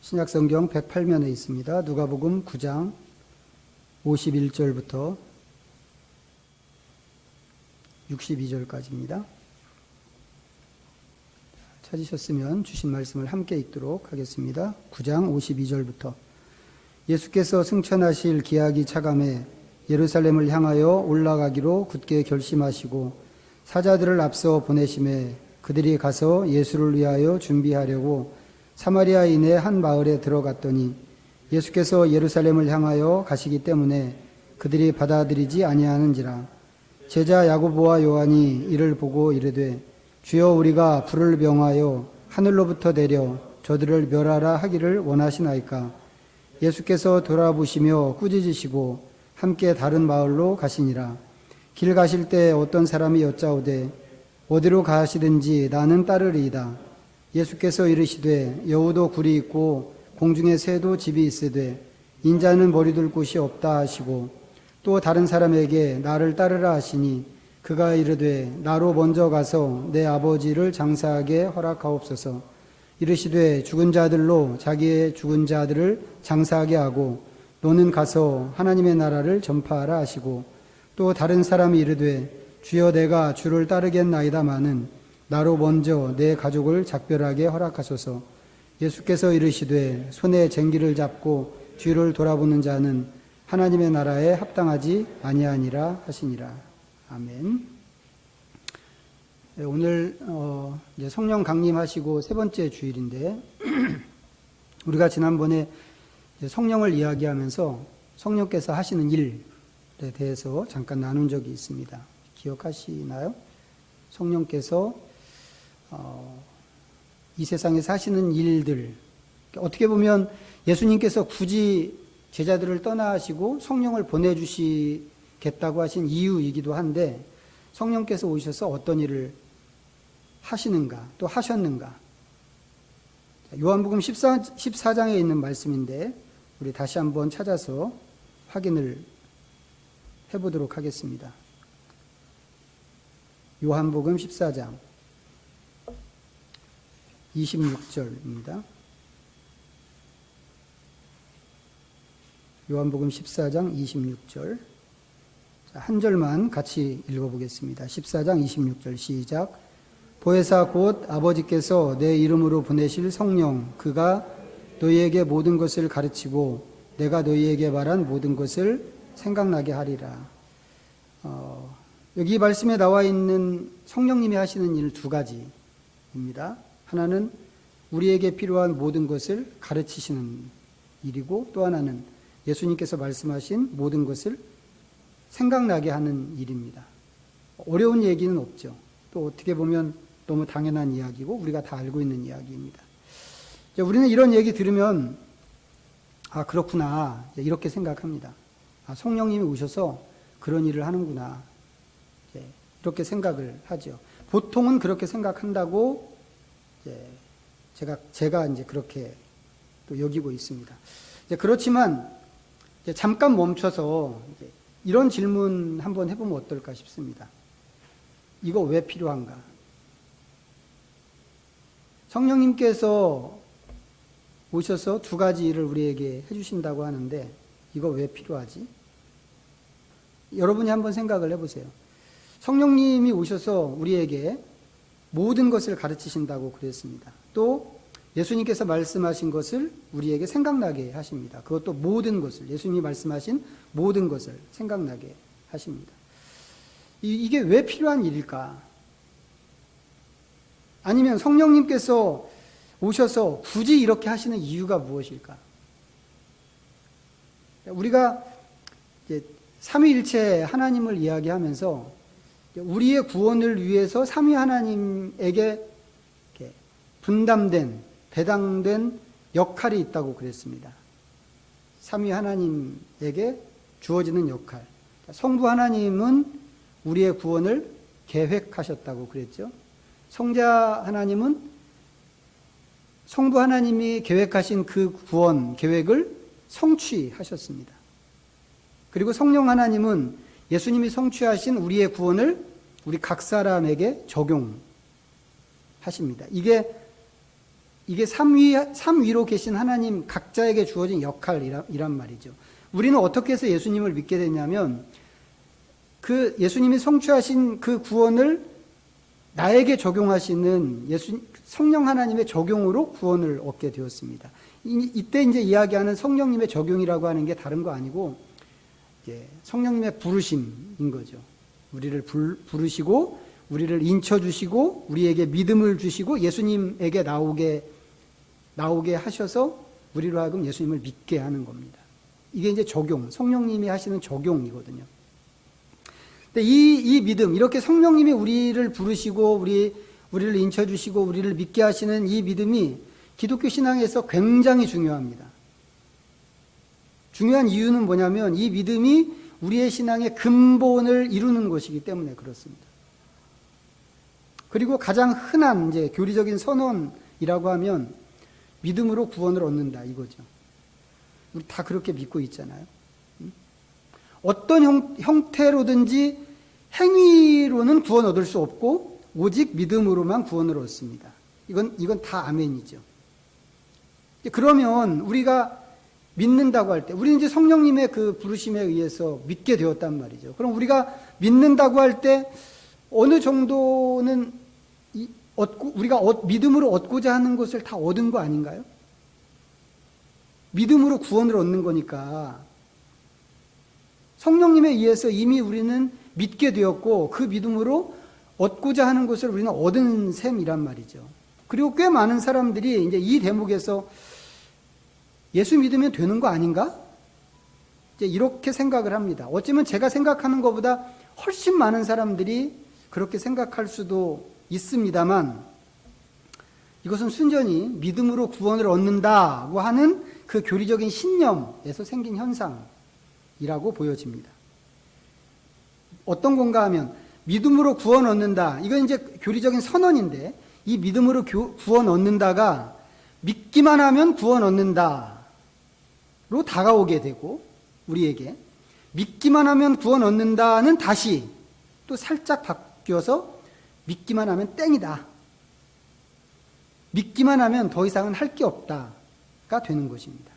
신약성경 108면에 있습니다. 누가복음 9장 51절부터 62절까지입니다. 찾으셨으면 주신 말씀을 함께 읽도록 하겠습니다. 9장 52절부터. 예수께서 승천하실 기약이 차감해 예루살렘을 향하여 올라가기로 굳게 결심하시고 사자들을 앞서 보내심에 그들이 가서 예수를 위하여 준비하려고 사마리아인의 한 마을에 들어갔더니 예수께서 예루살렘을 향하여 가시기 때문에 그들이 받아들이지 아니하는지라. 제자 야고보와 요한이 이를 보고 이르되 주여, 우리가 불을 명하여 하늘로부터 내려 저들을 멸하라 하기를 원하시나이까. 예수께서 돌아보시며 꾸짖으시고 함께 다른 마을로 가시니라. 길 가실 때 어떤 사람이 여짜오되 어디로 가시든지 나는 따르리이다. 예수께서 이르시되 여우도 굴이 있고 공중에 새도 집이 있으되 인자는 머리둘 곳이 없다 하시고, 또 다른 사람에게 나를 따르라 하시니 그가 이르되 나로 먼저 가서 내 아버지를 장사하게 허락하옵소서. 이르시되 죽은 자들로 자기의 죽은 자들을 장사하게 하고 너는 가서 하나님의 나라를 전파하라 하시고, 또 다른 사람이 이르되 주여, 내가 주를 따르겠나이다마는 나로 먼저 내 가족을 작별하게 허락하소서. 예수께서 이르시되 손에 쟁기를 잡고 뒤를 돌아보는 자는 하나님의 나라에 합당하지 아니하니라 하시니라. 아멘. 오늘 이제 성령 강림하시고 세 번째 주일인데 우리가 지난번에 성령을 이야기하면서 성령께서 하시는 일에 대해서 잠깐 나눈 적이 있습니다. 기억하시나요? 성령께서 이 세상에서 하시는 일들, 어떻게 보면 예수님께서 굳이 제자들을 떠나시고 성령을 보내주시겠다고 하신 이유이기도 한데, 성령께서 오셔서 어떤 일을 하시는가, 또 하셨는가. 요한복음 14장에 있는 말씀인데 우리 다시 한번 찾아서 확인을 해보도록 하겠습니다. 요한복음 14장 26절입니다. 요한복음 14장 26절. 한 절만 같이 읽어보겠습니다. 14장 26절 시작. 보혜사 곧 아버지께서 내 이름으로 보내실 성령, 그가 너희에게 모든 것을 가르치고 내가 너희에게 말한 모든 것을 생각나게 하리라. 여기 말씀에 나와 있는 성령님이 하시는 일 두 가지입니다. 하나는 우리에게 필요한 모든 것을 가르치시는 일이고, 또 하나는 예수님께서 말씀하신 모든 것을 생각나게 하는 일입니다. 어려운 얘기는 없죠. 또 어떻게 보면 너무 당연한 이야기고 우리가 다 알고 있는 이야기입니다. 우리는 이런 얘기 들으면 아, 그렇구나, 이렇게 생각합니다. 아, 성령님이 오셔서 그런 일을 하는구나, 이렇게 생각을 하죠. 보통은 그렇게 생각한다고 제가 이제 그렇게 또 여기고 있습니다. 그렇지만 잠깐 멈춰서 이런 질문 한번 해보면 어떨까 싶습니다. 이거 왜 필요한가? 성령님께서 오셔서 두 가지 일을 우리에게 해주신다고 하는데 이거 왜 필요하지? 여러분이 한번 생각을 해보세요. 성령님이 오셔서 우리에게 모든 것을 가르치신다고 그랬습니다. 또 예수님께서 말씀하신 것을 우리에게 생각나게 하십니다. 그것도 모든 것을, 예수님이 말씀하신 모든 것을 생각나게 하십니다. 이게 왜 필요한 일일까? 아니면 성령님께서 오셔서 굳이 이렇게 하시는 이유가 무엇일까? 우리가 이제 삼위일체 하나님을 이야기하면서 우리의 구원을 위해서 삼위 하나님에게 분담된, 배당된 역할이 있다고 그랬습니다. 삼위 하나님에게 주어지는 역할. 성부 하나님은 우리의 구원을 계획하셨다고 그랬죠. 성자 하나님은 성부 하나님이 계획하신 그 구원 계획을 성취하셨습니다. 그리고 성령 하나님은 예수님이 성취하신 우리의 구원을 우리 각 사람에게 적용하십니다. 이게 이게 삶 위로 계신 하나님 각자에게 주어진 역할이란 말이죠. 우리는 어떻게 해서 예수님을 믿게 됐냐면 그 예수님이 성취하신 그 구원을 나에게 적용하시는 성령 하나님의 적용으로 구원을 얻게 되었습니다. 이때 이제 이야기하는 성령님의 적용이라고 하는 게 다른 거 아니고 이제 성령님의 부르심인 거죠. 우리를 부르시고 우리를 인쳐주시고 우리에게 믿음을 주시고 예수님에게 나오게 하셔서 우리로 하여금 예수님을 믿게 하는 겁니다. 이게 이제 적용, 성령님이 하시는 적용이거든요. 근데 이 믿음, 이렇게 성령님이 우리를 부르시고 우리를 인쳐주시고 우리를 믿게 하시는 이 믿음이 기독교 신앙에서 굉장히 중요합니다. 중요한 이유는 뭐냐면 이 믿음이 우리의 신앙의 근본을 이루는 것이기 때문에 그렇습니다. 그리고 가장 흔한 이제 교리적인 선언이라고 하면 믿음으로 구원을 얻는다 이거죠. 우리 다 그렇게 믿고 있잖아요. 어떤 형태로든지 행위로는 구원 얻을 수 없고 오직 믿음으로만 구원을 얻습니다. 이건 다 아멘이죠. 그러면 우리가 믿는다고 할 때, 우리는 이제 성령님의 그 부르심에 의해서 믿게 되었단 말이죠. 그럼 우리가 믿는다고 할 때 어느 정도는 우리가 믿음으로 얻고자 하는 것을 다 얻은 거 아닌가요? 믿음으로 구원을 얻는 거니까 성령님에 의해서 이미 우리는 믿게 되었고 그 믿음으로 얻고자 하는 것을 우리는 얻은 셈이란 말이죠. 그리고 꽤 많은 사람들이 이제 이 대목에서 예수 믿으면 되는 거 아닌가? 이제 이렇게 생각을 합니다. 어쩌면 제가 생각하는 것보다 훨씬 많은 사람들이 그렇게 생각할 수도 있습니다만 이것은 순전히 믿음으로 구원을 얻는다고 하는 그 교리적인 신념에서 생긴 현상이라고 보여집니다. 어떤 건가 하면 믿음으로 구원 얻는다. 이건 이제 교리적인 선언인데 이 믿음으로 구원 얻는다가 믿기만 하면 구원 얻는다로 다가오게 되고 우리에게 믿기만 하면 구원 얻는다는 다시 또 살짝 바뀌어서 믿기만 하면 땡이다. 믿기만 하면 더 이상은 할 게 없다가 되는 것입니다.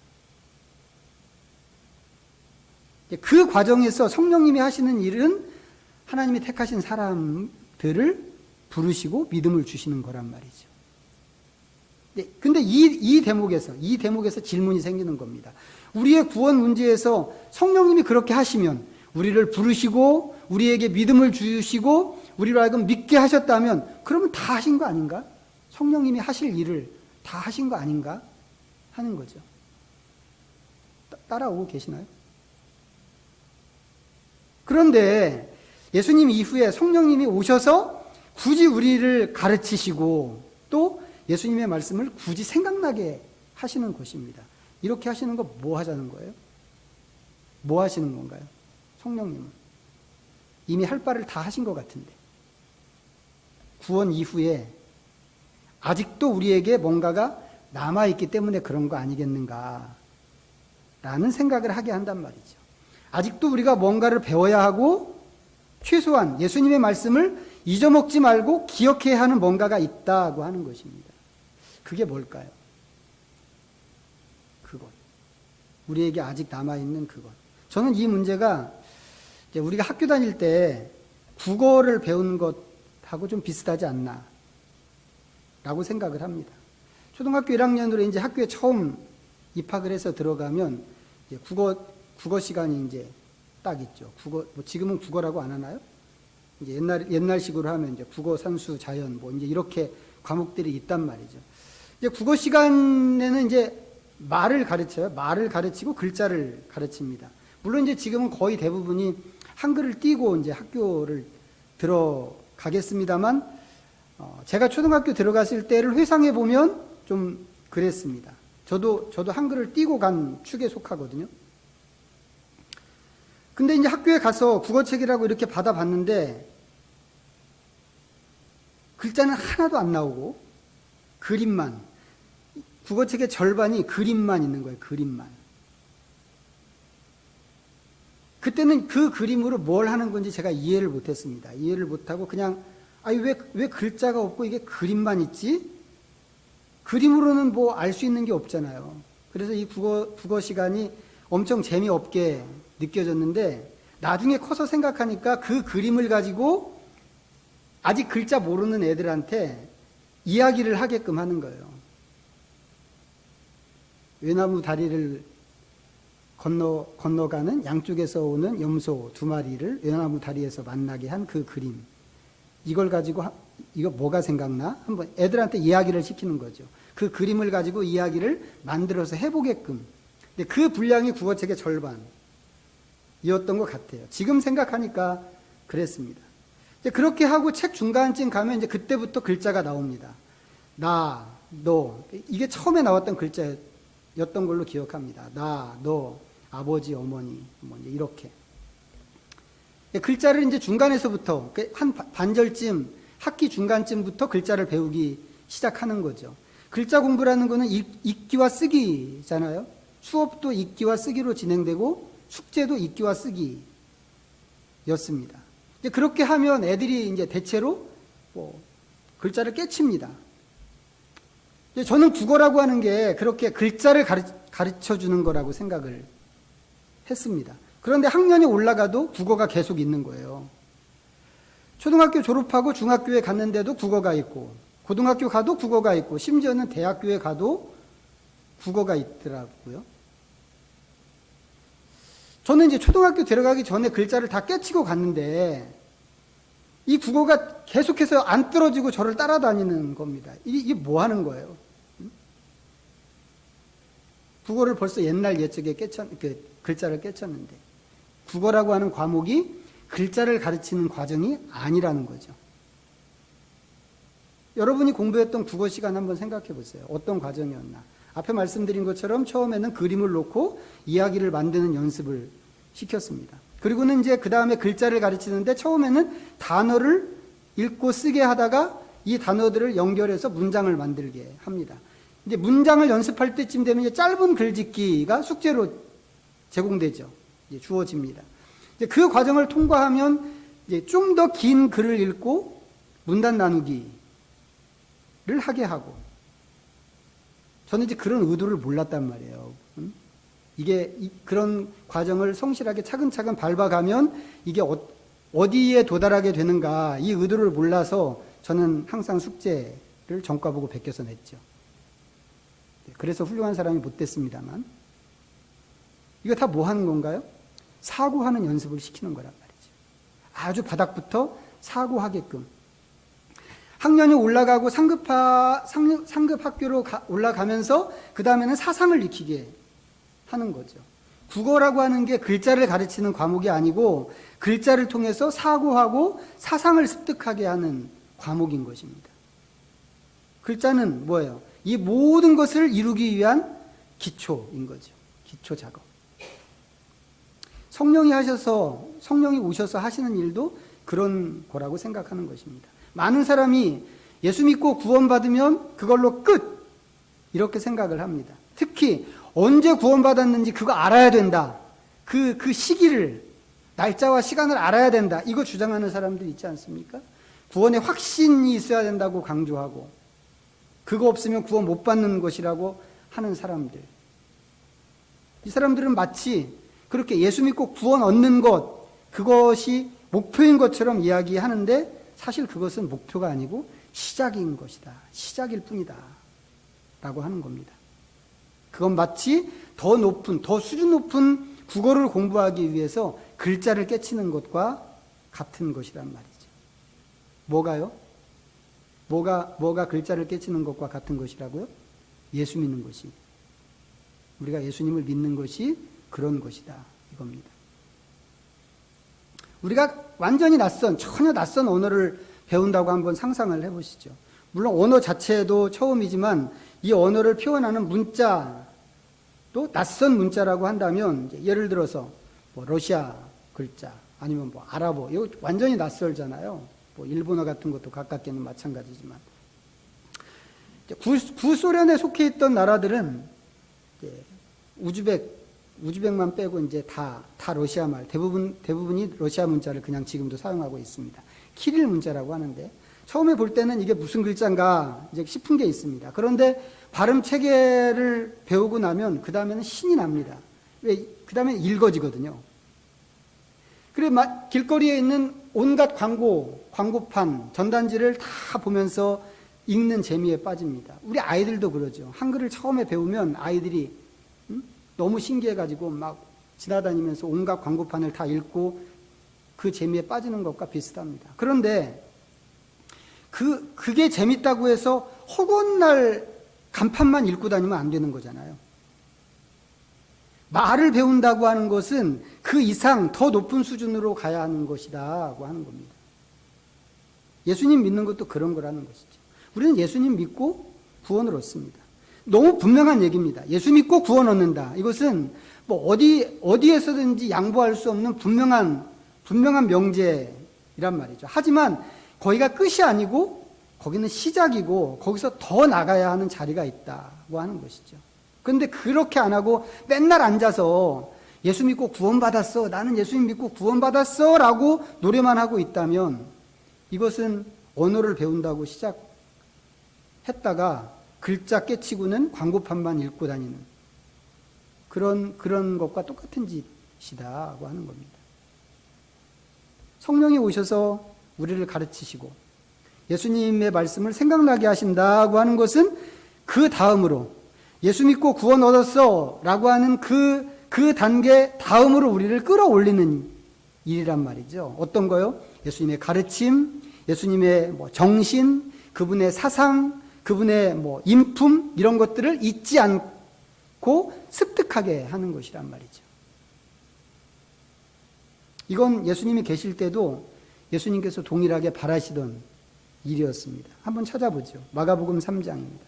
그 과정에서 성령님이 하시는 일은 하나님이 택하신 사람들을 부르시고 믿음을 주시는 거란 말이죠. 근데 이 대목에서 질문이 생기는 겁니다. 우리의 구원 문제에서 성령님이 그렇게 하시면 우리를 부르시고 우리에게 믿음을 주시고 우리로 하여금 믿게 하셨다면 그러면 다 하신 거 아닌가? 성령님이 하실 일을 다 하신 거 아닌가? 하는 거죠. 따라오고 계시나요? 그런데 예수님 이후에 성령님이 오셔서 굳이 우리를 가르치시고 또 예수님의 말씀을 굳이 생각나게 하시는 것입니다. 이렇게 하시는 거 뭐 하자는 거예요? 뭐 하시는 건가요? 성령님은 이미 할 바를 다 하신 것 같은데 구원 이후에 아직도 우리에게 뭔가가 남아있기 때문에 그런 거 아니겠는가 라는 생각을 하게 한단 말이죠. 아직도 우리가 뭔가를 배워야 하고 최소한 예수님의 말씀을 잊어먹지 말고 기억해야 하는 뭔가가 있다고 하는 것입니다. 그게 뭘까요? 그것. 우리에게 아직 남아있는 그것. 저는 이 문제가 이제 우리가 학교 다닐 때 국어를 배우는 것하고 좀 비슷하지 않나 라고 생각을 합니다. 초등학교 1학년으로 이제 학교에 처음 입학을 해서 들어가면 이제 국어 시간이 이제 딱 있죠. 국어, 뭐 지금은 국어라고 안 하나요? 이제 옛날식으로 하면 이제 국어, 산수, 자연 뭐 이제 이렇게 과목들이 있단 말이죠. 이제 국어 시간에는 이제 말을 가르쳐요. 말을 가르치고 글자를 가르칩니다. 물론 이제 지금은 거의 대부분이 한글을 띄고 이제 학교를 들어가겠습니다만, 제가 초등학교 들어갔을 때를 회상해 보면 좀 그랬습니다. 저도 한글을 띄고 간 축에 속하거든요. 근데 이제 학교에 가서 국어책이라고 이렇게 받아봤는데 글자는 하나도 안 나오고 그림만, 국어책의 절반이 그림만 있는 거예요. 그림만. 그때는 그 그림으로 뭘 하는 건지 제가 이해를 못했습니다. 이해를 못하고 그냥 왜 글자가 없고 이게 그림만 있지? 그림으로는 뭐 알 수 있는 게 없잖아요. 그래서 이 국어 시간이 엄청 재미없게 느껴졌는데 나중에 커서 생각하니까 그 그림을 가지고 아직 글자 모르는 애들한테 이야기를 하게끔 하는 거예요. 외나무 다리를 건너가는 양쪽에서 오는 염소 2마리를 외나무 다리에서 만나게 한 그 그림. 이걸 가지고 이거 뭐가 생각나? 한번 애들한테 이야기를 시키는 거죠. 그 그림을 가지고 이야기를 만들어서 해보게끔. 근데 그 분량이 국어책의 절반이었던 것 같아요. 지금 생각하니까 그랬습니다. 이제 그렇게 하고 책 중간쯤 가면 이제 그때부터 글자가 나옵니다. 나, 너. 이게 처음에 나왔던 글자였던 걸로 기억합니다. 나, 너, 아버지, 어머니, 뭐 이렇게. 글자를 이제 중간에서부터 한 반절쯤 학기 중간쯤부터 글자를 배우기 시작하는 거죠. 글자 공부라는 거는 읽기와 쓰기잖아요. 수업도 읽기와 쓰기로 진행되고 숙제도 읽기와 쓰기였습니다. 이제 그렇게 하면 애들이 이제 대체로 뭐 글자를 깨칩니다. 이제 저는 국어라고 하는 게 그렇게 글자를 가르쳐 주는 거라고 생각을 했습니다. 그런데 학년이 올라가도 국어가 계속 있는 거예요. 초등학교 졸업하고 중학교에 갔는데도 국어가 있고, 고등학교 가도 국어가 있고, 심지어는 대학교에 가도 국어가 있더라고요. 저는 이제 초등학교 들어가기 전에 글자를 다 깨치고 갔는데, 이 국어가 계속해서 안 떨어지고 저를 따라다니는 겁니다. 이게 뭐 하는 거예요? 국어를 벌써 옛날 옛적에 글자를 깨쳤는데, 국어라고 하는 과목이 글자를 가르치는 과정이 아니라는 거죠. 여러분이 공부했던 국어 시간 한번 생각해 보세요. 어떤 과정이었나. 앞에 말씀드린 것처럼 처음에는 그림을 놓고 이야기를 만드는 연습을 시켰습니다. 그리고는 이제 그 다음에 글자를 가르치는데 처음에는 단어를 읽고 쓰게 하다가 이 단어들을 연결해서 문장을 만들게 합니다. 이제 문장을 연습할 때쯤 되면 이제 짧은 글짓기가 숙제로 제공되죠. 이제 주어집니다. 이제 그 과정을 통과하면 이제 좀 더 긴 글을 읽고 문단 나누기를 하게 하고, 저는 이제 그런 의도를 몰랐단 말이에요. 이게 그런 과정을 성실하게 차근차근 밟아가면 이게 어디에 도달하게 되는가, 이 의도를 몰라서 저는 항상 숙제를 전과 보고 베껴서 냈죠. 그래서 훌륭한 사람이 못 됐습니다만, 이거 다 뭐 하는 건가요? 사고하는 연습을 시키는 거란 말이죠. 아주 바닥부터 사고하게끔. 학년이 올라가고 상급 학교로 올라가면서 그 다음에는 사상을 익히게 하는 거죠. 국어라고 하는 게 글자를 가르치는 과목이 아니고 글자를 통해서 사고하고 사상을 습득하게 하는 과목인 것입니다. 글자는 뭐예요? 이 모든 것을 이루기 위한 기초인 거죠. 기초 작업. 성령이 오셔서 하시는 일도 그런 거라고 생각하는 것입니다. 많은 사람이 예수 믿고 구원받으면 그걸로 끝! 이렇게 생각을 합니다. 특히 언제 구원받았는지 그거 알아야 된다. 그 시기를, 날짜와 시간을 알아야 된다. 이거 주장하는 사람들 있지 않습니까? 구원의 확신이 있어야 된다고 강조하고, 그거 없으면 구원 못 받는 것이라고 하는 사람들. 이 사람들은 마치 그렇게 예수 믿고 구원 얻는 것, 그것이 목표인 것처럼 이야기하는데 사실 그것은 목표가 아니고 시작인 것이다. 시작일 뿐이다. 라고 하는 겁니다. 그건 마치 더 높은, 더 수준 높은 국어를 공부하기 위해서 글자를 깨치는 것과 같은 것이란 말이죠. 뭐가요? 뭐가 글자를 깨치는 것과 같은 것이라고요? 예수 믿는 것이. 우리가 예수님을 믿는 것이 그런 것이다. 이겁니다. 우리가 완전히 전혀 낯선 언어를 배운다고 한번 상상을 해보시죠. 물론 언어 자체도 처음이지만 이 언어를 표현하는 문자도 낯선 문자라고 한다면, 예를 들어서 뭐 러시아 글자 아니면 뭐 아랍어, 이거 완전히 낯설잖아요. 뭐 일본어 같은 것도 가깝게는 마찬가지지만, 구소련에 속해 있던 나라들은 우즈벡만 빼고 이제 다 러시아 말, 대부분이 러시아 문자를 그냥 지금도 사용하고 있습니다. 키릴 문자라고 하는데, 처음에 볼 때는 이게 무슨 글자인가 이제 싶은 게 있습니다. 그런데 발음 체계를 배우고 나면 그 다음에는 신이 납니다. 왜? 그 다음에 읽어지거든요. 그래 길거리에 있는 온갖 광고판, 전단지를 다 보면서 읽는 재미에 빠집니다. 우리 아이들도 그러죠. 한글을 처음에 배우면 아이들이 너무 신기해가지고 막 지나다니면서 온갖 광고판을 다 읽고 그 재미에 빠지는 것과 비슷합니다. 그런데 그게 재밌다고 해서 허구날 간판만 읽고 다니면 안 되는 거잖아요. 말을 배운다고 하는 것은 그 이상 더 높은 수준으로 가야 하는 것이다고 하는 겁니다. 예수님 믿는 것도 그런 거라는 것이죠. 우리는 예수님 믿고 구원을 얻습니다. 너무 분명한 얘기입니다. 예수 믿고 구원 얻는다. 이것은 뭐 어디에서든지 양보할 수 없는 분명한 명제이란 말이죠. 하지만 거기가 끝이 아니고 거기는 시작이고 거기서 더 나가야 하는 자리가 있다고 하는 것이죠. 그런데 그렇게 안 하고 맨날 앉아서 예수 믿고 구원받았어, 나는 예수님 믿고 구원받았어 라고 노래만 하고 있다면 이것은 언어를 배운다고 시작했다가 글자 깨치고는 광고판만 읽고 다니는 그런 것과 똑같은 짓이다고 하는 겁니다. 성령이 오셔서 우리를 가르치시고 예수님의 말씀을 생각나게 하신다고 하는 것은 그 다음으로 예수 믿고 구원 얻었어 라고 하는 그 단계 다음으로 우리를 끌어올리는 일이란 말이죠. 어떤 거요? 예수님의 가르침, 예수님의 정신, 그분의 사상, 그분의 인품 이런 것들을 잊지 않고 습득하게 하는 것이란 말이죠. 이건 예수님이 계실 때도 예수님께서 동일하게 바라시던 일이었습니다. 한번 찾아보죠. 마가복음 3장입니다.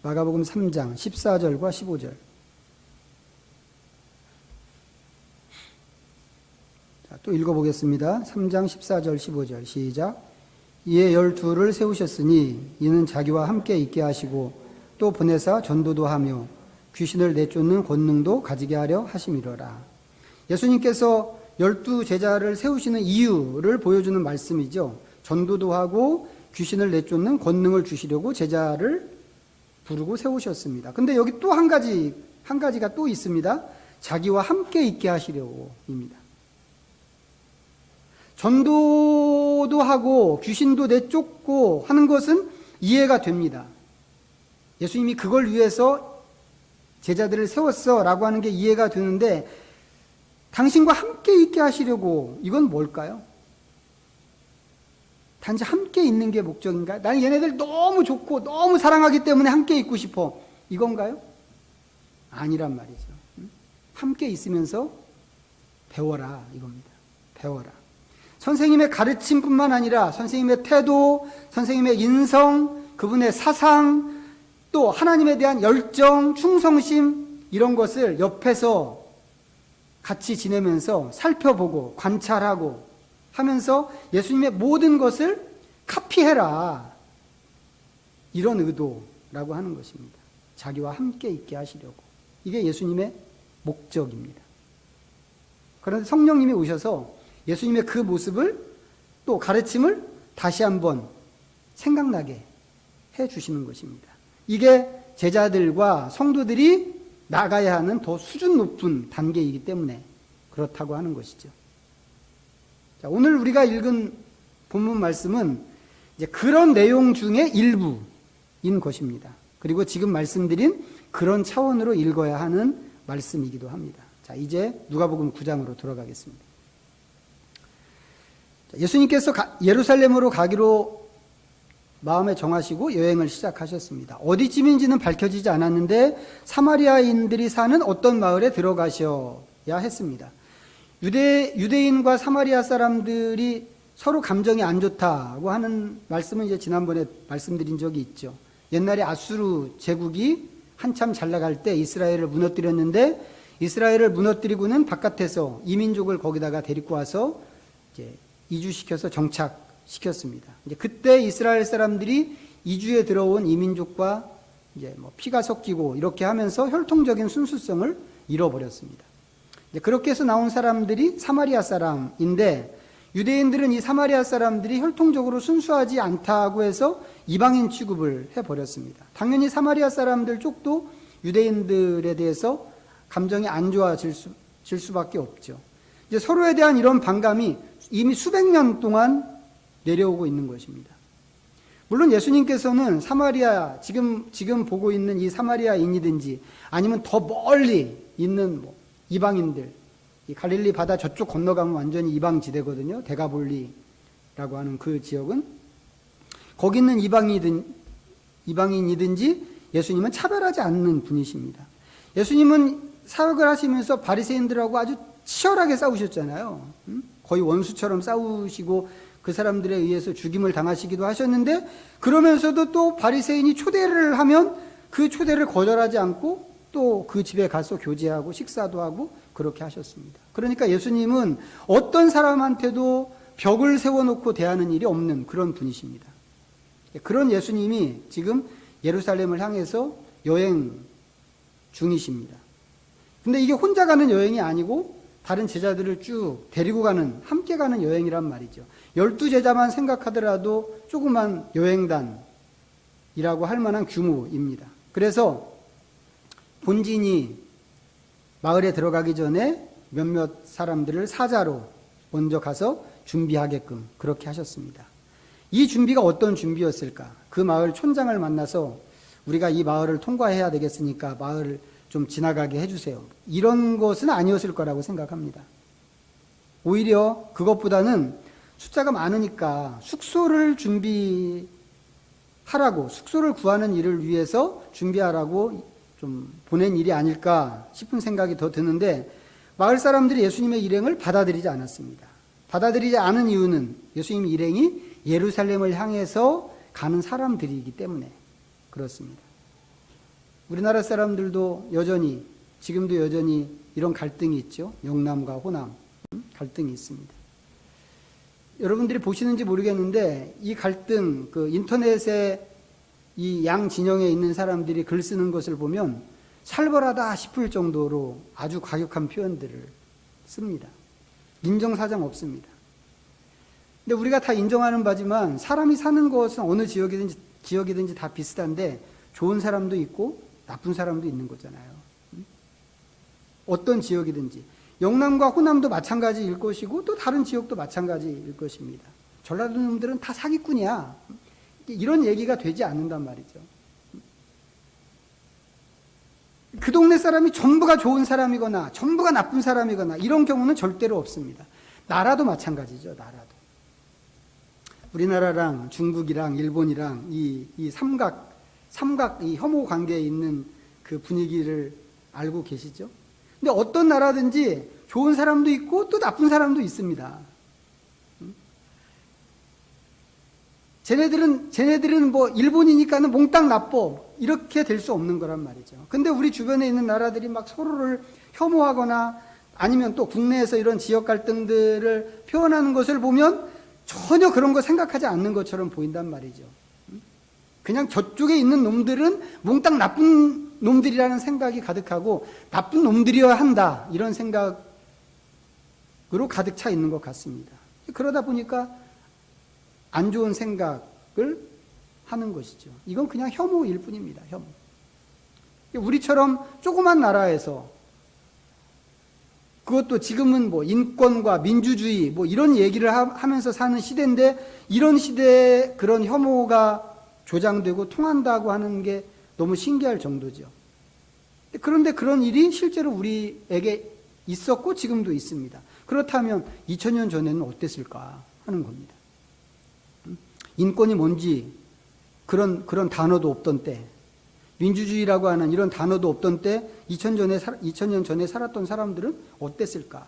마가복음 3장 14절과 15절. 자, 또 읽어보겠습니다. 3장 14절 15절 시작. 이에 12를 세우셨으니 이는 자기와 함께 있게 하시고 또 보내사 전도도 하며 귀신을 내쫓는 권능도 가지게 하려 하심이로라. 예수님께서 12 제자를 세우시는 이유를 보여주는 말씀이죠. 전도도 하고 귀신을 내쫓는 권능을 주시려고 제자를 부르고 세우셨습니다. 근데 여기 또 한 가지가 또 있습니다. 자기와 함께 있게 하시려고입니다. 전도도 하고 귀신도 내쫓고 하는 것은 이해가 됩니다. 예수님이 그걸 위해서 제자들을 세웠어 라고 하는 게 이해가 되는데 당신과 함께 있게 하시려고 이건 뭘까요? 단지 함께 있는 게 목적인가? 나는 얘네들 너무 좋고 너무 사랑하기 때문에 함께 있고 싶어. 이건가요? 아니란 말이죠. 함께 있으면서 배워라 이겁니다. 배워라. 선생님의 가르침뿐만 아니라 선생님의 태도, 선생님의 인성, 그분의 사상, 또 하나님에 대한 열정, 충성심 이런 것을 옆에서 같이 지내면서 살펴보고 관찰하고 하면서 예수님의 모든 것을 카피해라. 이런 의도라고 하는 것입니다. 자기와 함께 있게 하시려고. 이게 예수님의 목적입니다. 그런데 성령님이 오셔서 예수님의 그 모습을 또 가르침을 다시 한번 생각나게 해 주시는 것입니다. 이게 제자들과 성도들이 나가야 하는 더 수준 높은 단계이기 때문에 그렇다고 하는 것이죠. 자, 오늘 우리가 읽은 본문 말씀은 이제 그런 내용 중에 일부인 것입니다. 그리고 지금 말씀드린 그런 차원으로 읽어야 하는 말씀이기도 합니다. 자, 이제 누가복음 9장으로 돌아가겠습니다. 자, 예수님께서 예루살렘으로 가기로 마음에 정하시고 여행을 시작하셨습니다. 어디쯤인지는 밝혀지지 않았는데 사마리아인들이 사는 어떤 마을에 들어가셔야 했습니다. 유대인과 사마리아 사람들이 서로 감정이 안 좋다고 하는 말씀은 이제 지난번에 말씀드린 적이 있죠. 옛날에 아수르 제국이 한참 잘 나갈 때 이스라엘을 무너뜨렸는데 이스라엘을 무너뜨리고는 바깥에서 이민족을 거기다가 데리고 와서 이제 이주시켜서 정착시켰습니다. 이제 그때 이스라엘 사람들이 이주에 들어온 이민족과 이제 뭐 피가 섞이고 이렇게 하면서 혈통적인 순수성을 잃어버렸습니다. 그렇게 해서 나온 사람들이 사마리아 사람인데, 유대인들은 이 사마리아 사람들이 혈통적으로 순수하지 않다고 해서 이방인 취급을 해버렸습니다. 당연히 사마리아 사람들 쪽도 유대인들에 대해서 감정이 안 좋아질 수밖에 없죠. 이제 서로에 대한 이런 반감이 이미 수백 년 동안 내려오고 있는 것입니다. 물론 예수님께서는 사마리아, 지금 보고 있는 이 사마리아인이든지 아니면 더 멀리 있는 이방인들, 이 갈릴리 바다 저쪽 건너가면 완전히 이방지대거든요. 데가볼리라고 하는 그 지역은. 거기 있는 이방인이든지 예수님은 차별하지 않는 분이십니다. 예수님은 사역을 하시면서 바리새인들하고 아주 치열하게 싸우셨잖아요. 거의 원수처럼 싸우시고 그 사람들에 의해서 죽임을 당하시기도 하셨는데, 그러면서도 또 바리새인이 초대를 하면 그 초대를 거절하지 않고 또 그 집에 가서 교제하고 식사도 하고 그렇게 하셨습니다. 그러니까 예수님은 어떤 사람한테도 벽을 세워놓고 대하는 일이 없는 그런 분이십니다. 그런 예수님이 지금 예루살렘을 향해서 여행 중이십니다. 근데 이게 혼자 가는 여행이 아니고 다른 제자들을 쭉 데리고 가는, 함께 가는 여행이란 말이죠. 12제자만 생각하더라도 조그만 여행단이라고 할 만한 규모입니다. 그래서 본진이 마을에 들어가기 전에 몇몇 사람들을 사자로 먼저 가서 준비하게끔 그렇게 하셨습니다. 이 준비가 어떤 준비였을까? 그 마을 촌장을 만나서 우리가 이 마을을 통과해야 되겠으니까 마을을 좀 지나가게 해주세요. 이런 것은 아니었을 거라고 생각합니다. 오히려 그것보다는 숫자가 많으니까 숙소를 준비하라고, 숙소를 구하는 일을 위해서 준비하라고 좀 보낸 일이 아닐까 싶은 생각이 더 드는데, 마을 사람들이 예수님의 일행을 받아들이지 않았습니다. 받아들이지 않은 이유는 예수님 일행이 예루살렘을 향해서 가는 사람들이기 때문에 그렇습니다. 우리나라 사람들도 여전히, 지금도 여전히 이런 갈등이 있죠. 영남과 호남 갈등이 있습니다. 여러분들이 보시는지 모르겠는데 이 갈등, 그 인터넷에 이 양 진영에 있는 사람들이 글 쓰는 것을 보면 살벌하다 싶을 정도로 아주 과격한 표현들을 씁니다. 인정사정 없습니다. 근데 우리가 다 인정하는 바지만 사람이 사는 것은 어느 지역이든지 다 비슷한데 좋은 사람도 있고 나쁜 사람도 있는 거잖아요. 어떤 지역이든지. 영남과 호남도 마찬가지일 것이고 또 다른 지역도 마찬가지일 것입니다. 전라도 놈들은 다 사기꾼이야. 이런 얘기가 되지 않는단 말이죠. 그 동네 사람이 전부가 좋은 사람이거나 전부가 나쁜 사람이거나 이런 경우는 절대로 없습니다. 나라도 마찬가지죠. 나라도. 우리나라랑 중국이랑 일본이랑 이 삼각 이 혐오 관계에 있는 그 분위기를 알고 계시죠? 근데 어떤 나라든지 좋은 사람도 있고 또 나쁜 사람도 있습니다. 쟤네들은 뭐 일본이니까는 몽땅 나빠, 이렇게 될 수 없는 거란 말이죠. 근데 우리 주변에 있는 나라들이 막 서로를 혐오하거나 아니면 또 국내에서 이런 지역 갈등들을 표현하는 것을 보면 전혀 그런 거 생각하지 않는 것처럼 보인단 말이죠. 그냥 저쪽에 있는 놈들은 몽땅 나쁜 놈들이라는 생각이 가득하고 나쁜 놈들이어야 한다, 이런 생각으로 가득 차 있는 것 같습니다. 그러다 보니까 안 좋은 생각을 하는 것이죠. 이건 그냥 혐오일 뿐입니다. 혐오. 우리처럼 조그만 나라에서, 그것도 지금은 뭐 인권과 민주주의 뭐 이런 얘기를 하면서 사는 시대인데, 이런 시대에 그런 혐오가 조장되고 통한다고 하는 게 너무 신기할 정도죠. 그런데 그런 일이 실제로 우리에게 있었고 지금도 있습니다. 그렇다면 2000년 전에는 어땠을까 하는 겁니다. 인권이 뭔지 그런 단어도 없던 때, 민주주의라고 하는 이런 단어도 없던 때 2000년 전에 살았던 사람들은 어땠을까?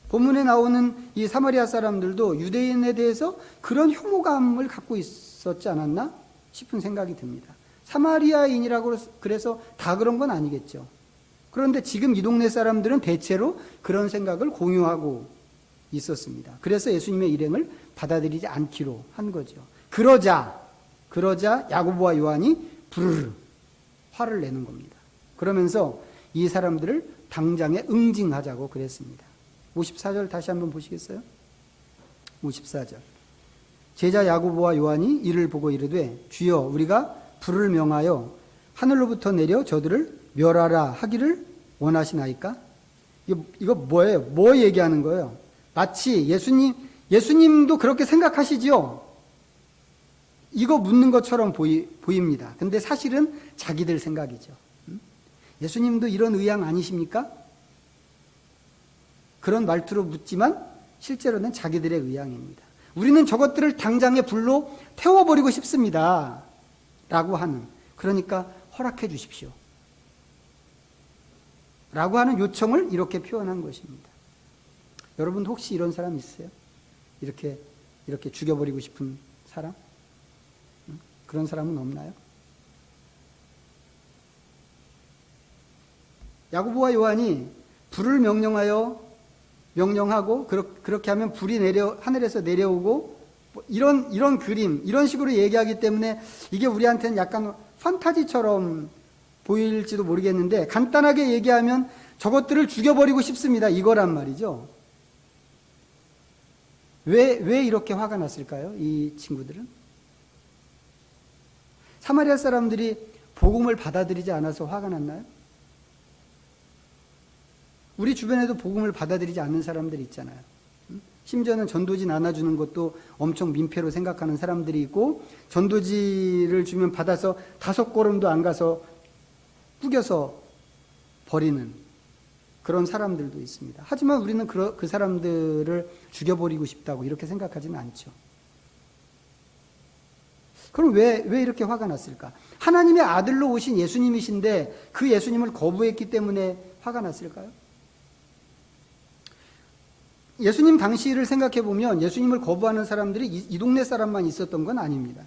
본문에 나오는 이 사마리아 사람들도 유대인에 대해서 그런 혐오감을 갖고 있었지 않았나 싶은 생각이 듭니다. 사마리아인이라고 그래서 다 그런 건 아니겠죠. 그런데 지금 이 동네 사람들은 대체로 그런 생각을 공유하고 있었습니다. 그래서 예수님의 일행을 받아들이지 않기로 한 거죠. 그러자 그러자 야고보와 요한이 부르르 화를 내는 겁니다. 그러면서 이 사람들을 당장에 응징하자고 그랬습니다. 54절 다시 한번 보시겠어요? 54절. 제자 야고보와 요한이 이를 보고 이르되 주여 우리가 불을 명하여 하늘로부터 내려 저들을 멸하라 하기를 원하시나이까? 이거 뭐예요? 뭐 얘기하는 거예요? 마치 예수님도 그렇게 생각하시죠? 이거 묻는 것처럼 보입니다. 근데 사실은 자기들 생각이죠. 예수님도 이런 의향 아니십니까? 그런 말투로 묻지만 실제로는 자기들의 의향입니다. 우리는 저것들을 당장에 불로 태워버리고 싶습니다. 라고 하는, 그러니까 허락해 주십시오. 라고 하는 요청을 이렇게 표현한 것입니다. 여러분 혹시 이런 사람 있으세요? 이렇게 죽여버리고 싶은 사람? 그런 사람은 없나요? 야고보와 요한이 불을 명령하고 그렇게 하면 불이 하늘에서 내려오고 이런 그림, 이런 식으로 얘기하기 때문에 이게 우리한테는 약간 판타지처럼 보일지도 모르겠는데 간단하게 얘기하면 저것들을 죽여버리고 싶습니다. 이거란 말이죠. 왜 이렇게 화가 났을까요? 이 친구들은? 사마리아 사람들이 복음을 받아들이지 않아서 화가 났나요? 우리 주변에도 복음을 받아들이지 않는 사람들이 있잖아요. 심지어는 전도지 나눠주는 것도 엄청 민폐로 생각하는 사람들이 있고 전도지를 주면 받아서 5걸음도 안 가서 구겨서 버리는 그런 사람들도 있습니다. 하지만 우리는 그 사람들을 죽여버리고 싶다고 이렇게 생각하지는 않죠. 그럼 왜 이렇게 화가 났을까? 하나님의 아들로 오신 예수님이신데 그 예수님을 거부했기 때문에 화가 났을까요? 예수님 당시를 생각해 보면 예수님을 거부하는 사람들이 이 동네 사람만 있었던 건 아닙니다.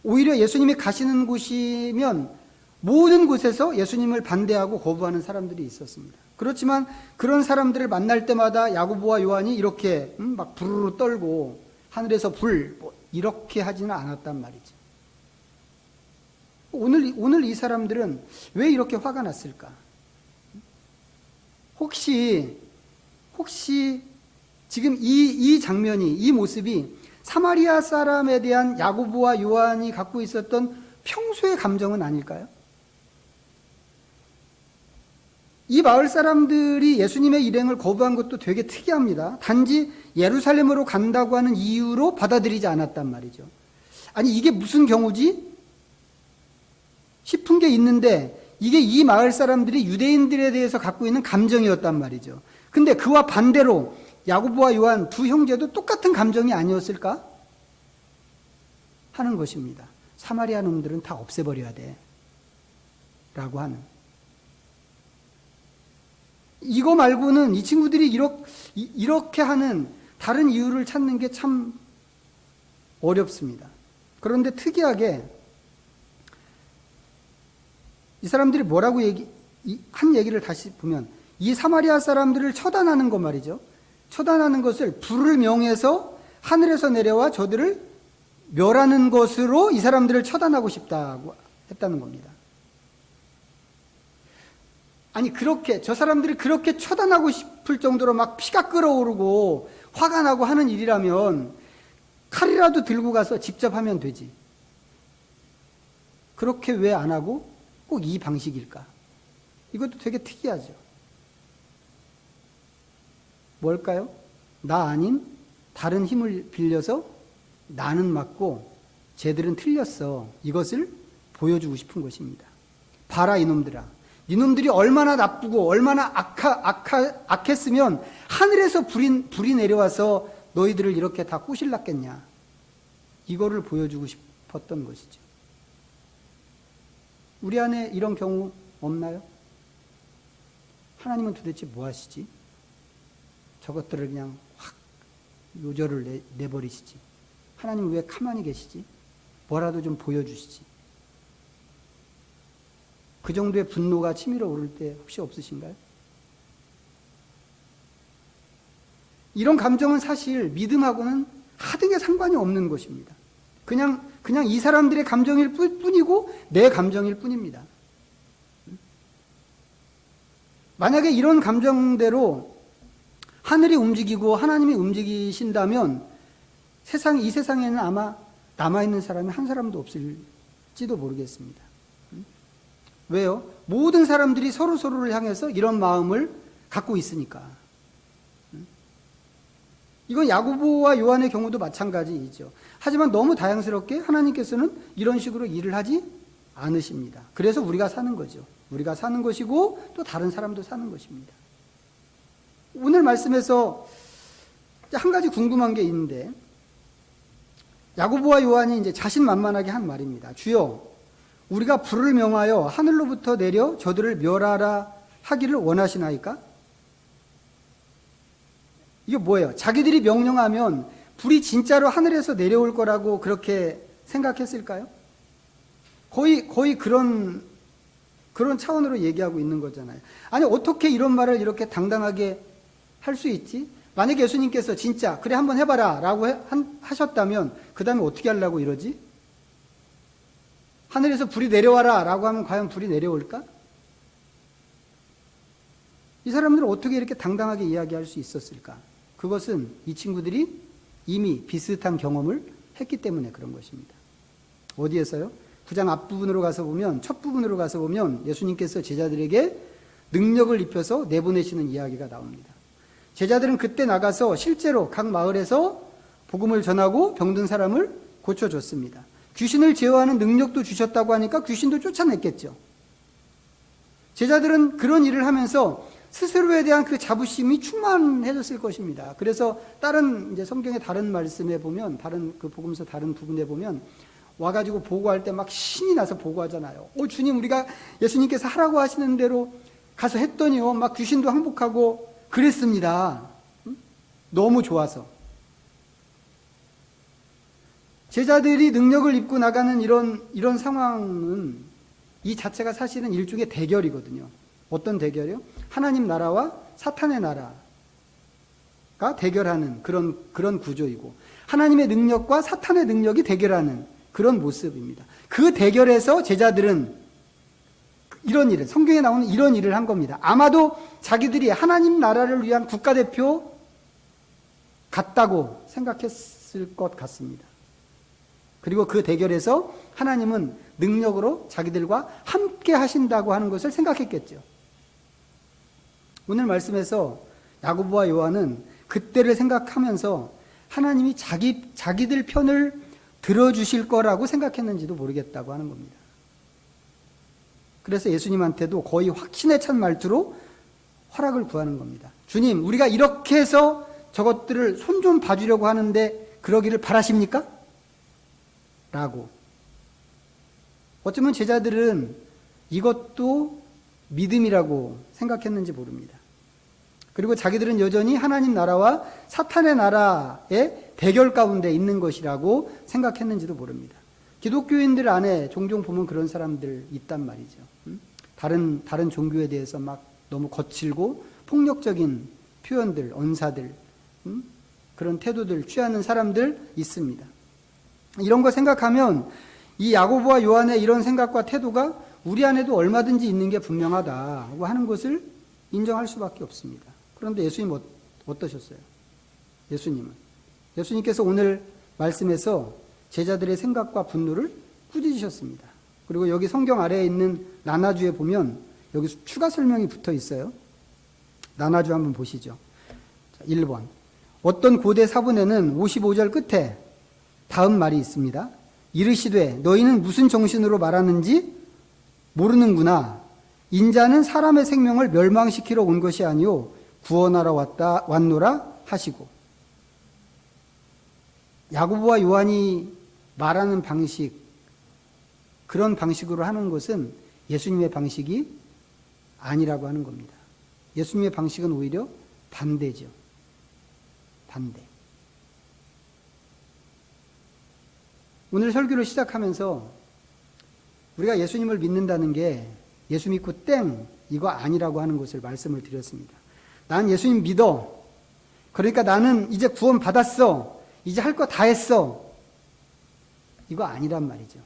오히려 예수님이 가시는 곳이면 모든 곳에서 예수님을 반대하고 거부하는 사람들이 있었습니다. 그렇지만 그런 사람들을 만날 때마다 야고보와 요한이 이렇게 막 부르르 떨고 하늘에서 불 이렇게 하지는 않았단 말이죠. 오늘 이 사람들은 왜 이렇게 화가 났을까? 혹시 지금 이 장면이, 이 모습이 사마리아 사람에 대한 야고보와 요한이 갖고 있었던 평소의 감정은 아닐까요? 이 마을 사람들이 예수님의 일행을 거부한 것도 되게 특이합니다. 단지 예루살렘으로 간다고 하는 이유로 받아들이지 않았단 말이죠. 아니 이게 무슨 경우지? 싶은 게 있는데 이게 이 마을 사람들이 유대인들에 대해서 갖고 있는 감정이었단 말이죠. 근데 그와 반대로 야고보와 요한 두 형제도 똑같은 감정이 아니었을까? 하는 것입니다. 사마리아 놈들은 다 없애버려야 돼. 라고 하는. 이거 말고는 이 친구들이 이렇게 하는 다른 이유를 찾는 게 참 어렵습니다. 그런데 특이하게 이 사람들이 뭐라고 한 얘기를 다시 보면 이 사마리아 사람들을 처단하는 것 말이죠. 처단하는 것을 불을 명해서 하늘에서 내려와 저들을 멸하는 것으로 이 사람들을 처단하고 싶다고 했다는 겁니다. 아니 저 사람들이 그렇게 처단하고 싶을 정도로 막 피가 끓어오르고 화가 나고 하는 일이라면 칼이라도 들고 가서 직접 하면 되지. 그렇게 왜 안 하고 꼭 이 방식일까? 이것도 되게 특이하죠. 뭘까요? 나 아닌 다른 힘을 빌려서 나는 맞고 쟤들은 틀렸어. 이것을 보여주고 싶은 것입니다. 봐라 이놈들아. 이놈들이 얼마나 나쁘고 얼마나 악했으면 하늘에서 불이 내려와서 너희들을 이렇게 다 꼬실랐겠냐. 이거를 보여주고 싶었던 것이죠. 우리 안에 이런 경우 없나요? 하나님은 도대체 뭐 하시지? 저것들을 그냥 확 요절을 내버리시지. 하나님은 왜 가만히 계시지? 뭐라도 좀 보여주시지. 그 정도의 분노가 치밀어 오를 때 혹시 없으신가요? 이런 감정은 사실 믿음하고는 하등의 상관이 없는 것입니다. 그냥 그냥 이 사람들의 감정일 뿐이고 내 감정일 뿐입니다. 만약에 이런 감정대로 하늘이 움직이고 하나님이 움직이신다면 이 세상에는 아마 남아있는 사람이 한 사람도 없을지도 모르겠습니다. 왜요? 모든 사람들이 서로를 향해서 이런 마음을 갖고 있으니까. 이건 야고보와 요한의 경우도 마찬가지이죠. 하지만 너무 다양스럽게 하나님께서는 이런 식으로 일을 하지 않으십니다. 그래서 우리가 사는 거죠. 우리가 사는 것이고 또 다른 사람도 사는 것입니다. 오늘 말씀에서 한 가지 궁금한 게 있는데, 야고보와 요한이 이제 자신만만하게 한 말입니다. 주여, 우리가 불을 명하여 하늘로부터 내려 저들을 멸하라 하기를 원하시나이까? 이게 뭐예요? 자기들이 명령하면 불이 진짜로 하늘에서 내려올 거라고 그렇게 생각했을까요? 거의 그런 차원으로 얘기하고 있는 거잖아요. 아니, 어떻게 이런 말을 이렇게 당당하게 할 수 있지? 만약에 예수님께서 진짜 그래 한번 해봐라 라고 하셨다면 그 다음에 어떻게 하려고 이러지? 하늘에서 불이 내려와라 라고 하면 과연 불이 내려올까? 이 사람들은 어떻게 이렇게 당당하게 이야기할 수 있었을까? 그것은 이 친구들이 이미 비슷한 경험을 했기 때문에 그런 것입니다. 어디에서요? 9장 앞부분으로 가서 보면, 첫 부분으로 가서 보면 예수님께서 제자들에게 능력을 입혀서 내보내시는 이야기가 나옵니다. 제자들은 그때 나가서 실제로 각 마을에서 복음을 전하고 병든 사람을 고쳐줬습니다. 귀신을 제어하는 능력도 주셨다고 하니까 귀신도 쫓아냈겠죠. 제자들은 그런 일을 하면서 스스로에 대한 그 자부심이 충만해졌을 것입니다. 그래서 다른 이제 성경의 다른 말씀에 보면, 다른 그 복음서 다른 부분에 보면 와가지고 보고할 때 막 신이 나서 보고하잖아요. 주님, 우리가 예수님께서 하라고 하시는 대로 가서 했더니요, 막 귀신도 항복하고 그랬습니다. 너무 좋아서. 제자들이 능력을 입고 나가는 이런 상황은 이 자체가 사실은 일종의 대결이거든요. 어떤 대결이요? 하나님 나라와 사탄의 나라가 대결하는 그런 구조이고, 하나님의 능력과 사탄의 능력이 대결하는 그런 모습입니다. 그 대결에서 제자들은 이런 일을, 성경에 나오는 이런 일을 한 겁니다. 아마도 자기들이 하나님 나라를 위한 국가대표 같다고 생각했을 것 같습니다. 그리고 그 대결에서 하나님은 능력으로 자기들과 함께 하신다고 하는 것을 생각했겠죠. 오늘 말씀에서 야고보와 요한은 그때를 생각하면서 하나님이 자기들 편을 들어주실 거라고 생각했는지도 모르겠다고 하는 겁니다. 그래서 예수님한테도 거의 확신에 찬 말투로 허락을 구하는 겁니다. 주님, 우리가 이렇게 해서 저것들을 손 좀 봐주려고 하는데 그러기를 바라십니까? 라고. 어쩌면 제자들은 이것도 믿음이라고 생각했는지 모릅니다. 그리고 자기들은 여전히 하나님 나라와 사탄의 나라의 대결 가운데 있는 것이라고 생각했는지도 모릅니다. 기독교인들 안에 종종 보면 그런 사람들 있단 말이죠. 다른 종교에 대해서 막 너무 거칠고 폭력적인 표현들, 언사들, 그런 태도들 취하는 사람들 있습니다. 이런 거 생각하면 이 야고보와 요한의 이런 생각과 태도가 우리 안에도 얼마든지 있는 게 분명하다고 하는 것을 인정할 수밖에 없습니다. 그런데 예수님 어떠셨어요? 예수님께서 오늘 말씀에서 제자들의 생각과 분노를 꾸짖으셨습니다. 그리고 여기 성경 아래에 있는 나나주에 보면 여기 추가 설명이 붙어 있어요. 나나주 한번 보시죠. 1번. 어떤 고대 사본에는 55절 끝에 다음 말이 있습니다. 이르시되 너희는 무슨 정신으로 말하는지 모르는구나. 인자는 사람의 생명을 멸망시키러 온 것이 아니요 구원하러 왔노라 하시고. 야고보와 요한이 말하는 방식, 그런 방식으로 하는 것은 예수님의 방식이 아니라고 하는 겁니다. 예수님의 방식은 오히려 반대죠. 반대. 오늘 설교를 시작하면서 우리가 예수님을 믿는다는 게 예수 믿고 땡 이거 아니라고 하는 것을 말씀을 드렸습니다. 난 예수님 믿어. 그러니까 나는 이제 구원 받았어. 이제 할 거 다 했어. 이거 아니란 말이죠.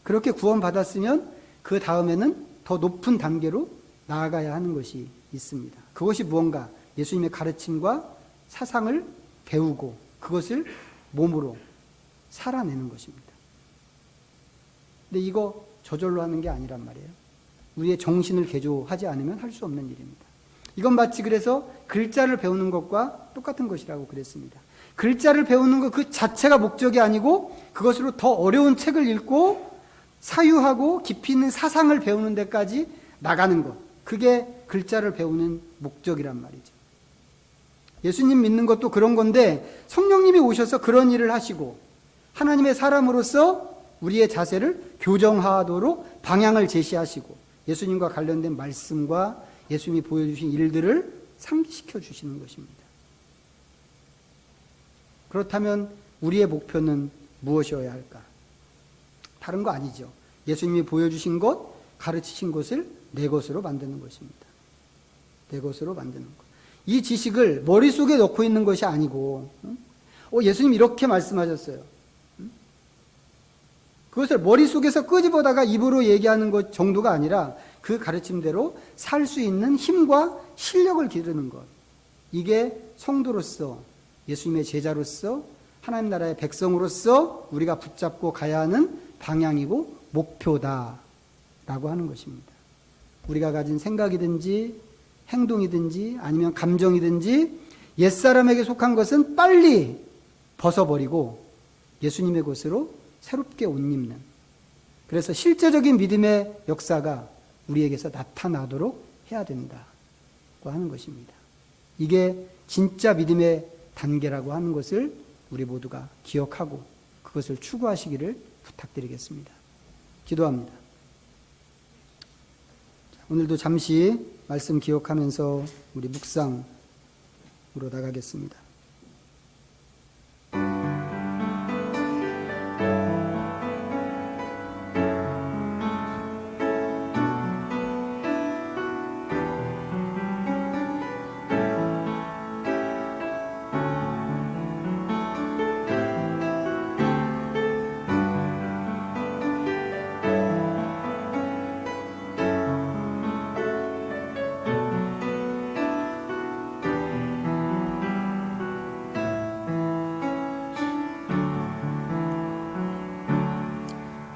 그렇게 구원받았으면 그 다음에는 더 높은 단계로 나아가야 하는 것이 있습니다. 그것이 무언가? 예수님의 가르침과 사상을 배우고 그것을 몸으로 살아내는 것입니다. 근데 이거 저절로 하는 게 아니란 말이에요. 우리의 정신을 개조하지 않으면 할 수 없는 일입니다. 이건 마치 그래서 글자를 배우는 것과 똑같은 것이라고 그랬습니다. 글자를 배우는 것 그 자체가 목적이 아니고 그것으로 더 어려운 책을 읽고 사유하고 깊이 있는 사상을 배우는 데까지 나가는 것. 그게 글자를 배우는 목적이란 말이죠. 예수님 믿는 것도 그런 건데 성령님이 오셔서 그런 일을 하시고 하나님의 사람으로서 우리의 자세를 교정하도록 방향을 제시하시고 예수님과 관련된 말씀과 예수님이 보여주신 일들을 상기시켜 주시는 것입니다. 그렇다면 우리의 목표는 무엇이어야 할까? 다른 거 아니죠. 예수님이 보여주신 것, 가르치신 것을 내 것으로 만드는 것입니다. 내 것으로 만드는 것. 이 지식을 머릿속에 넣고 있는 것이 아니고 예수님 이렇게 말씀하셨어요. 그것을 머릿속에서 끄집어다가 입으로 얘기하는 것 정도가 아니라 그 가르침대로 살 수 있는 힘과 실력을 기르는 것. 이게 성도로서 예수님의 제자로서 하나님 나라의 백성으로서 우리가 붙잡고 가야 하는 방향이고 목표다라고 하는 것입니다. 우리가 가진 생각이든지 행동이든지 아니면 감정이든지 옛사람에게 속한 것은 빨리 벗어버리고 예수님의 것으로 새롭게 옷 입는, 그래서 실제적인 믿음의 역사가 우리에게서 나타나도록 해야 된다고 하는 것입니다. 이게 진짜 믿음의 단계라고 하는 것을 우리 모두가 기억하고 그것을 추구하시기를 부탁드리겠습니다. 기도합니다. 오늘도 잠시 말씀 기억하면서 우리 묵상으로 나가겠습니다.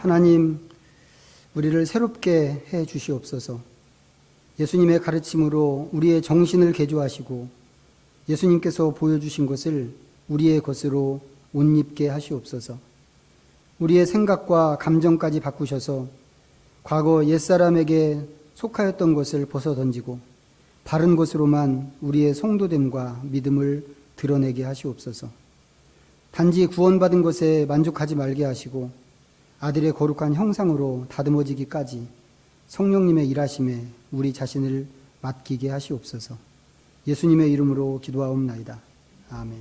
하나님, 우리를 새롭게 해 주시옵소서. 예수님의 가르침으로 우리의 정신을 개조하시고 예수님께서 보여주신 것을 우리의 것으로 옷 입게 하시옵소서. 우리의 생각과 감정까지 바꾸셔서 과거 옛사람에게 속하였던 것을 벗어던지고 바른 것으로만 우리의 성도됨과 믿음을 드러내게 하시옵소서. 단지 구원받은 것에 만족하지 말게 하시고 아들의 거룩한 형상으로 다듬어지기까지 성령님의 일하심에 우리 자신을 맡기게 하시옵소서. 예수님의 이름으로 기도하옵나이다. 아멘.